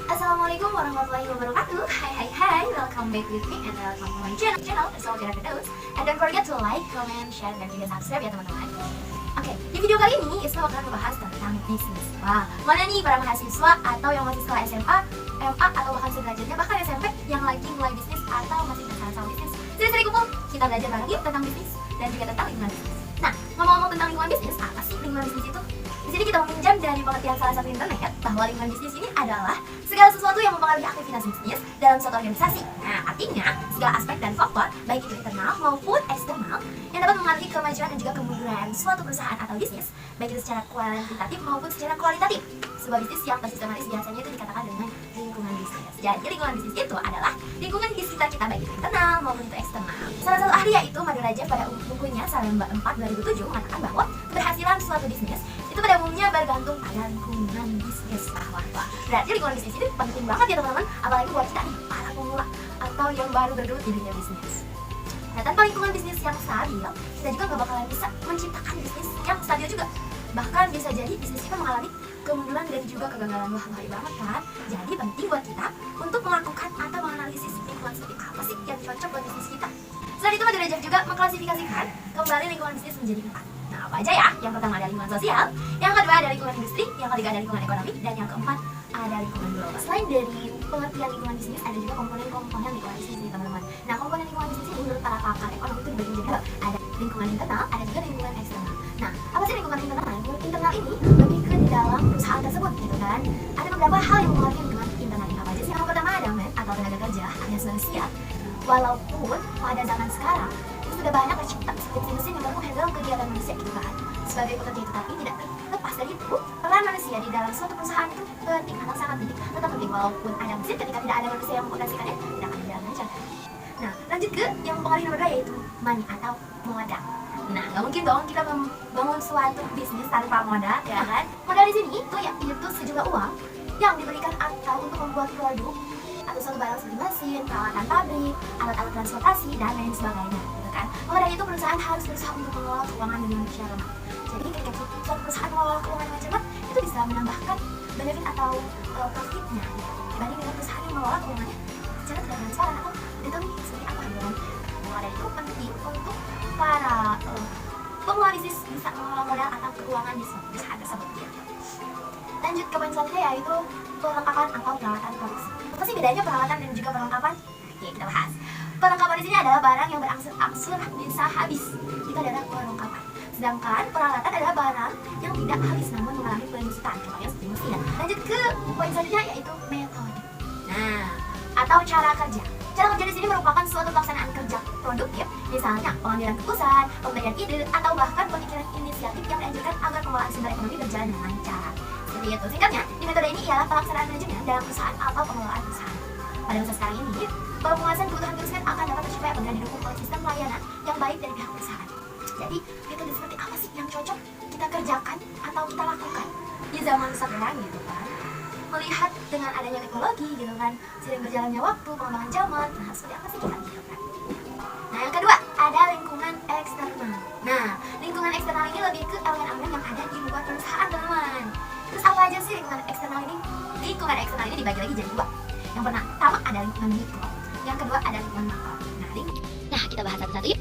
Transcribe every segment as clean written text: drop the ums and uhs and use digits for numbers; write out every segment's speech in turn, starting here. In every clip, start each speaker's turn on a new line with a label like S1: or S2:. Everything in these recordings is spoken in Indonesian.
S1: Assalamualaikum warahmatullahi wabarakatuh. Hai, welcome back with me and welcome to my channel Asal Tidak Terus. And don't forget to like, comment, share, dan juga subscribe ya teman-teman. Oke, di video kali ini Isma akan membahas tentang bisnis. Wah, mana nih para mahasiswa atau yang masih sekolah SMA, MA, atau bahkan sederajatnya, bahkan SMP yang lagi mulai bisnis atau masih penasaran sama bisnis. Seri-seri kumpul, kita belajar bareng yuk tentang bisnis dan juga tentang lingkungan bisnis. Nah, ngomong-ngomong tentang lingkungan bisnis, apa sih lingkungan bisnis itu? Di sini kita meminjam dari pengertian salah satu internet bahwa lingkungan bisnis ini adalah segala sesuatu yang mempengaruhi aktivitas bisnis dalam suatu organisasi. Nah, artinya segala aspek dan faktor, baik itu internal maupun eksternal, yang dapat mempengaruhi kemajuan dan juga kemunduran suatu perusahaan atau bisnis, baik itu secara kuantitatif maupun secara kualitatif. Sebuah bisnis yang tersistematis biasanya itu dikatakan dengan lingkungan bisnis. Jadi lingkungan bisnis itu adalah lingkungan di sekitar kita, baik itu internal maupun itu eksternal. Salah satu ahli yaitu Madu Raja pada bukunya Salemba 4 2007 mengatakan bahwa keberhasilan suatu bisnis itu pada umumnya bergantung pada lingkungan bisnis. Wah. Berarti lingkungan bisnis itu penting banget ya teman-teman, apalagi buat kita nih para pemula atau yang baru bergelut di dunia bisnis. Nah, tanpa lingkungan bisnis yang stabil, kita juga gak bakalan bisa menciptakan bisnis yang stabil juga. Bahkan bisa jadi bisnis kita mengalami kemunduran dan juga kegagalan. Wah, ngeri banget kan? Jadi penting buat kita untuk melakukan atau menganalisis lingkungan seperti apa sih yang cocok buat bisnis kita. Selain itu, Madu Raja juga mengklasifikasikan kembali lingkungan bisnis menjadi 4. Nah, apa aja ya? Yang pertama ada lingkungan sosial, yang kedua ada lingkungan industri, yang ketiga ada lingkungan ekonomi, dan yang keempat ada lingkungan global. Selain dari pengertian lingkungan bisnis, ada juga komponen-komponen lingkungan bisnis nih teman-teman. Nah, komponen lingkungan bisnis ini menurut para pakar ekonomi itu dibagi menjadi dua. Ada lingkungan internal, ada juga lingkungan eksternal. Nah, apa sih lingkungan internal? Lingkungan internal ini lebih ke di dalam perusahaan tersebut gitu kan. Ada beberapa hal yang mempengaruhi lingkungan internal ini. Apa aja sih? Yang pertama ada man atau tenaga kerja alias manusia. Walaupun pada zaman sekarang sudah banyak tercipta seperti mesin yang baru handle kegiatan manusia gitu kan. Sebagai pekerja itu, tapi tidak terlepas dari itu, peran manusia di dalam suatu perusahaan itu penting atau sangat penting. Tetap penting walaupun ada mesin, ketika tidak ada manusia yang mengoperasikannya, tidak akan berjalan lancar. Nah, lanjut ke yang mempengaruhi nomor 2 yaitu money atau modal. Nah, nggak mungkin dong kita membangun suatu bisnis tanpa modal, ya kan? Modal di sini itu yaitu sejumlah uang yang diberikan atau untuk membuat produk atau suatu barang seperti mesin, peralatan pabrik, alat-alat transportasi, dan lain sebagainya, gitu kan? Maka dari itu perusahaan harus berusaha untuk mengelola keuangan dengan cermat. Jadi ketika suatu perusahaan mengelola keuangan dengan cermat, itu bisa menambahkan benefit atau profitnya dibanding dengan perusahaan yang mengelola keuangannya secara tidak transparan atau detailnya seperti apa gitu kan? Maka dari itu penting untuk para pemula bisnis bisa mengelola modal atau keuangan di suatu perusahaan tersebut. Gitu. Lanjut ke poin selanjutnya yaitu perlengkapan atau peralatan produksi. Apa sih bedanya peralatan dan juga perlengkapan? Oke, kita bahas. Perlengkapan di sini adalah barang yang berangsur-angsur bisa habis. Itu adalah perlengkapan. Sedangkan peralatan adalah barang yang tidak habis namun mengalami penyusutan. Contohnya seperti mesin. Lanjut ke poin selanjutnya yaitu metode. Nah, atau cara kerja. Cara kerja di sini merupakan suatu pelaksanaan kerja produktif, misalnya pengambilan keputusan, pemberian ide, atau bahkan pemikiran inisiatif yang dianjurkan agar pengelolaan sumber ekonomi berjalan dengan lancar. Seperti itu. Singkatnya, di metode ini ialah pelaksanaan manajemen dalam perusahaan atau pengelolaan perusahaan. Pada masa sekarang ini, pemuasan kebutuhan konsumen akan dapat tercapai apabila didukung oleh sistem pelayanan yang baik dari pihak perusahaan. Jadi, metode seperti apa sih yang cocok kita kerjakan atau kita lakukan di zaman sekarang gitu kan? Melihat dengan adanya teknologi gitu kan, sering berjalannya waktu, pengembangan zaman, nah seperti apa sih kita gitu kan? Nah, yang kedua ada lingkungan eksternal. Nah, lingkungan eksternal ini lebih ke elemen-elemen yang ada di luar perusahaan teman-teman. Terus apa aja sih lingkungan eksternal ini? Lingkungan eksternal ini dibagi lagi jadi dua. Yang pertama ada lingkungan mikro, yang kedua ada lingkungan makro. Nah, kita bahas satu-satu yuk.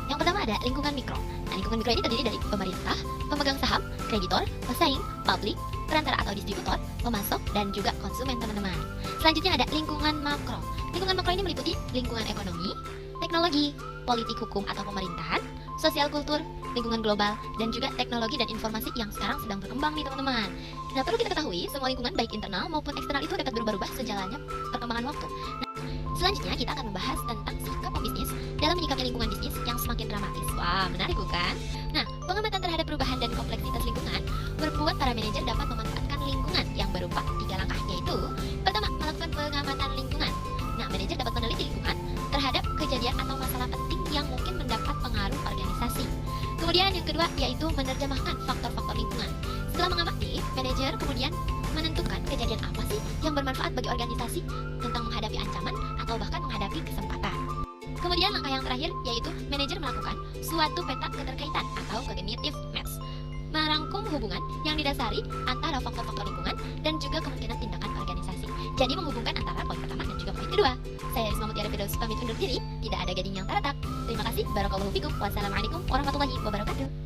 S1: Yang pertama ada lingkungan mikro. Nah, lingkungan mikro ini terdiri dari pemerintah, pemegang saham, kreditor, pesaing, publik, perantara atau distributor, pemasok, dan juga konsumen teman-teman. Selanjutnya ada lingkungan makro. Lingkungan makro ini meliputi lingkungan ekonomi, teknologi, politik hukum atau pemerintahan, sosial kultur, lingkungan global, dan juga teknologi dan informasi yang sekarang sedang berkembang nih teman-teman. Nah, perlu kita ketahui semua lingkungan baik internal maupun eksternal itu dapat berubah-ubah sejalannya perkembangan waktu. Nah, selanjutnya kita akan membahas tentang sikap pebisnis dalam menyikapi lingkungan bisnis yang semakin dramatis. Wah, menarik bukan? Nah, pengamatan terhadap perubahan dan kompleksitas lingkungan membuat para manajer dapat memanfaatkan lingkungan yang berupa 3 langkah, yaitu pertama, melakukan pengamatan lingkungan. Nah, manajer dapat meneliti lingkungan terhadap kejadian atau masalah penting yang mungkin mendapat pengaruh organisasi. Kemudian yang kedua yaitu menerjemahkan faktor-faktor lingkungan. Setelah mengamati, manajer kemudian menentukan kejadian apa sih yang bermanfaat bagi organisasi tentang menghadapi ancaman atau bahkan menghadapi kesempatan. Kemudian langkah yang terakhir yaitu manajer melakukan suatu peta keterkaitan atau cognitive maps, merangkum hubungan yang didasari antara faktor-faktor lingkungan dan juga kemungkinan tindakan organisasi. Jadi menghubungkan antara poin pertama dan juga poin kedua. Saya Risma Mutiara Firdaus pamit undur diri, tidak ada gading yang terletak. Terima kasih, barakallahu fikum. Wassalamualaikum warahmatullahi wabarakatuh.